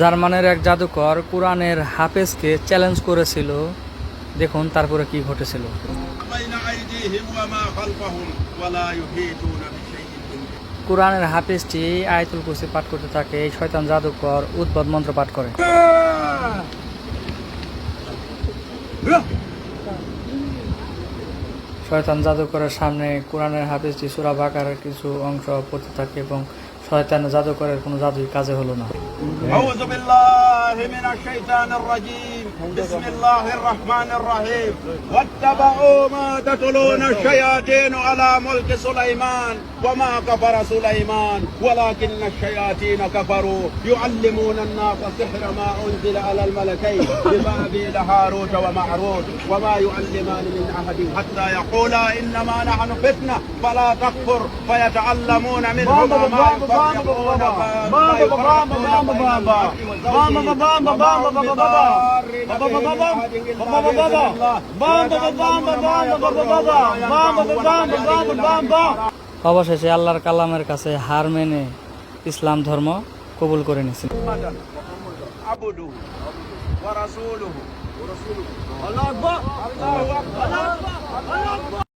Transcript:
জার্মানের এক জাদুকর কোরআনের হাফেজকে চ্যালেঞ্জ করেছিল। দেখুন তারপরে কি ঘটেছিল। কোরআনের হাফেজটি আয়াতুল কুরসি পাঠ করতে থাকে। এই শয়তান জাদুকর উদ্ভট মন্ত্র পাঠ করে। শয়তান জাদুকরের সামনে কোরআনের হাফেজটি সূরা বাকারার কিছু অংশ পড়তে থাকে এবং শয়তান জাদুকরের কোনো জাদুই কাজে হলো না। আউযু বিল্লাহি মিনাশ শাইতানির রাজীম। বিসমিল্লাহির রহমানির রহিম। ওয়াত্তাবাউ মা তাতলুনা আশ-শায়াতিনু আলা মুলকি সুলাইমান ওয়া মা কাফারা সুলাইমান ওয়ালাকিন্না আশ-শায়াতিনা কাফারু ইউআল্লিমুনা আন-নাসা সিহরা মা উনজিলা আলাল মালাকাইন বিবাবিল হারুত ওয়া মারুত ওয়া মা ইউআল্লিমানি মিন আহাদিন হাত্তা ইয়াকুলা ইন্নামা নাহনু ফিতনা ফালা তাকফুর ফায়াতাআল্লামুনা মিনহুমা মা অবশেষে আল্লাহর কালামের কাছে হার মেনে ইসলাম ধর্ম কবুল করে নিয়েছিল।